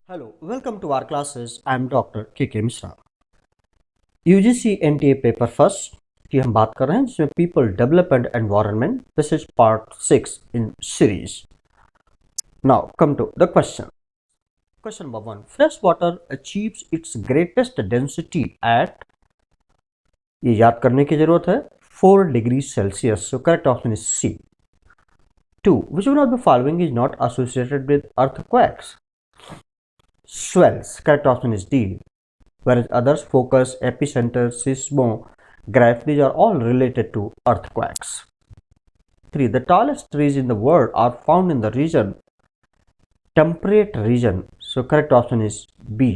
Hello, welcome to our classes. I am Dr. KK Mishra. UGC NTA paper first की हम बात कर रहे हैं जिसमें people development environment this is part 6 in series. Now come to the question. Question number 1. Fresh water achieves its greatest density at, ये याद करने की जरूरत है, 4 degree Celsius. So correct option is C. 2. Which one of the following is not associated with earthquakes? Swells. Correct option is D. Whereas others, focus, epicenter, seismograph, these are all related to earthquakes. 3. The tallest trees in the world are found in the region, temperate region. So correct option is B.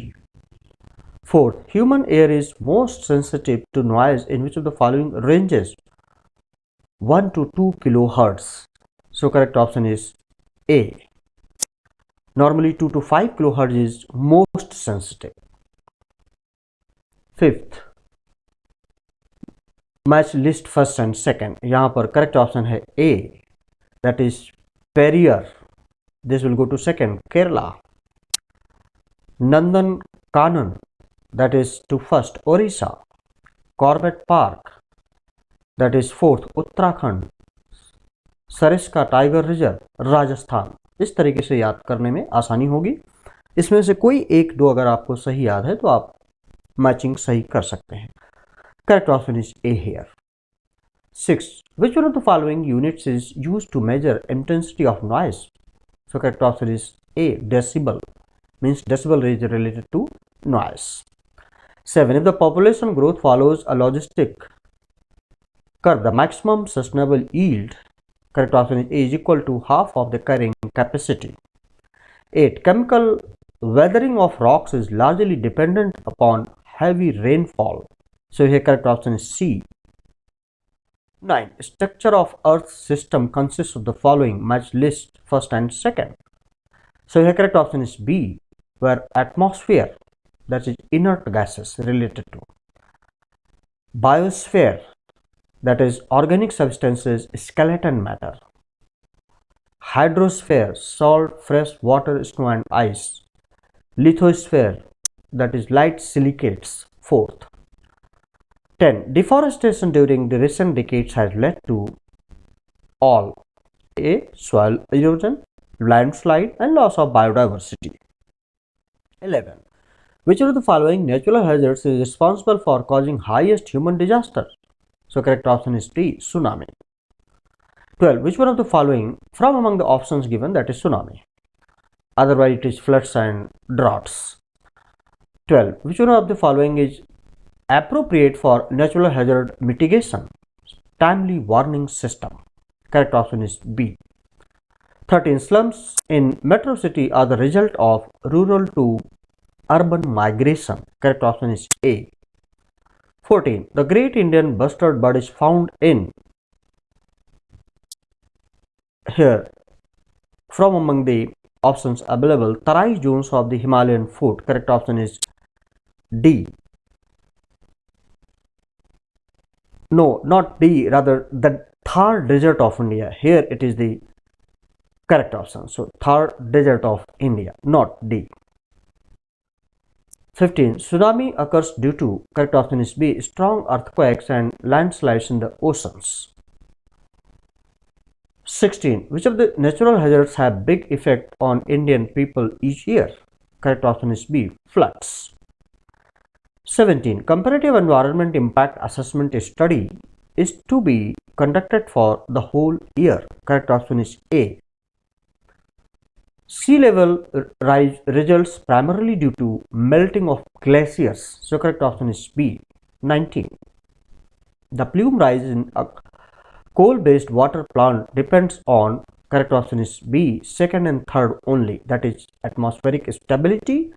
4. Human ear is most sensitive to noise in which of the following ranges? 1 to 2 kilohertz. So correct option is A. Normally 2 to 5 kilohertz is most sensitive. 5th, match list first and second. यहाँ पर correct option है A, that is Periyar. This will go to second, Kerala. Nandan Kanan, that is to first, Odisha. Corbett park, that is fourth, Uttarakhand. Sariska tiger reserve, Rajasthan. इस तरीके से याद करने में आसानी होगी. इसमें से कोई एक दो अगर आपको सही याद है तो आप मैचिंग सही कर सकते हैं. Correct option is a here. 6. Which one of the following units is used to measure intensity of noise? So correct option is A, decibel. Means decibel is related to noise. 7. If the population growth follows a logistic curve, the maximum sustainable yield, correct option is A, is equal to half of the carrying capacity. 8. Chemical weathering of rocks is largely dependent upon heavy rainfall. So here correct option is C. 9. Structure of Earth system consists of the following. Match list first and second. So here correct option is B, where atmosphere, that is inert gases related to. Biosphere, that is organic substances, skeleton matter. Hydrosphere, salt, fresh water, snow and ice. Lithosphere, that is light silicates, fourth. 10. Deforestation during the recent decades has led to all: A, soil erosion, landslide and loss of biodiversity. 11. Which of the following natural hazards is responsible for causing highest human disaster? So correct option is D, tsunami. 12. Which one of the following from among the options given, that is tsunami? Otherwise it is floods and droughts. 12. Which one of the following is appropriate for natural hazard mitigation? Timely warning system. Correct option is B. 13. Slums in metro city are the result of rural to urban migration. Correct option is A. 14. The great Indian bustard bird is found in, here from among the options available, Tarai zones of the Himalayan foot. Correct option is D. No, not D, rather the Thar desert of India. Here it is the correct option. So Thar desert of India, not D. 15. Tsunami occurs due to, correct option is B, strong earthquakes and landslides in the oceans. 16. Which of the natural hazards have big effect on Indian people each year? Correct option is B, floods. 17. Comparative environment impact assessment study is to be conducted for the whole year. Correct option is A. Sea level rise results primarily due to melting of glaciers. So correct option is B. 19. The plume rise in a coal-based water plant depends on, correct option is B, second and third only, that is atmospheric stability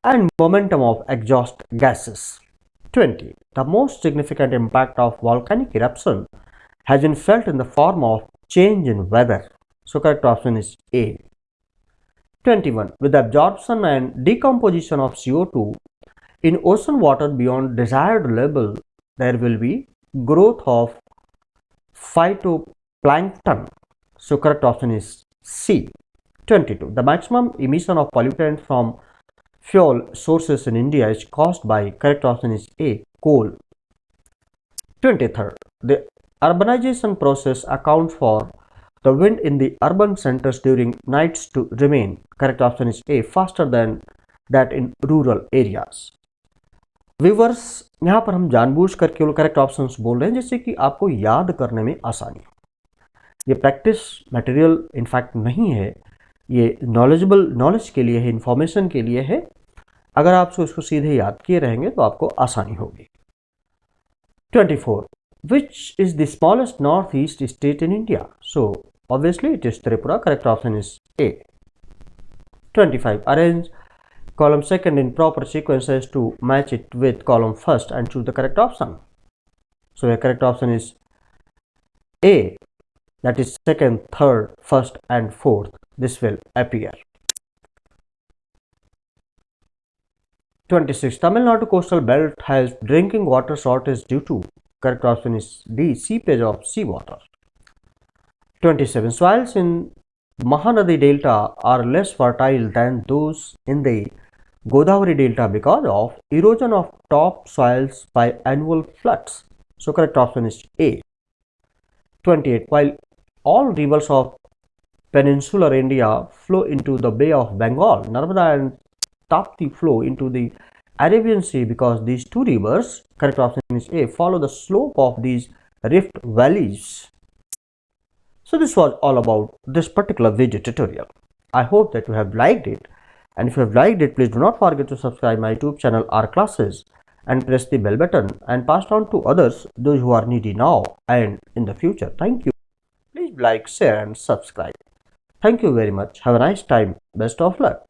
and momentum of exhaust gases. 20. The most significant impact of volcanic eruption has been felt in the form of change in weather. So correct option is A. 21. With the absorption and decomposition of CO2 in ocean water beyond desired level, there will be growth of phytoplankton. So correct option is C. 22. The maximum emission of pollutants from fuel sources in India is caused by? Correct option is A. Coal. 23rd. The urbanization process accounts for the wind in the urban centers during nights to remain. Correct option is A. Faster than that in rural areas. Viewers, यहाँ पर हम जानबूझ कर केवल correct options बोल रहे हैं जिससे कि आपको याद करने में आसानी हो। ये प्रैक्टिस मटेरियल इनफैक्ट नहीं है, ये नॉलेज के लिए है, इंफॉर्मेशन के लिए है। अगर आप इसको सीधे याद किए रहेंगे तो आपको आसानी होगी। 24. Which is the smallest northeast state in India? So obviously it is Tripura. Correct option is A. 25. Arrange column second in proper sequences to match it with column first and choose the correct option. So the correct option is A, that is second, third, first and fourth. This will appear. 26. Tamil Nadu coastal belt has drinking water shortage due to? Correct option is D, seepage of seawater. 27. Soils in Mahanadi Delta are less fertile than those in the Godavari Delta because of erosion of top soils by annual floods. So correct option is A. 28. While all rivers of peninsular India flow into the Bay of Bengal, Narmada and Tapti flow into the Arabian Sea because these two rivers, correct option is A, follow the slope of these rift valleys. So this was all about this particular video tutorial. I hope that you have liked it. And if you have liked it, please do not forget to subscribe my YouTube channel R Classes and press the bell button and pass it on to others, those who are needy now and in the future. Thank you. Please like, share and subscribe. Thank you very much. Have a nice time. Best of luck.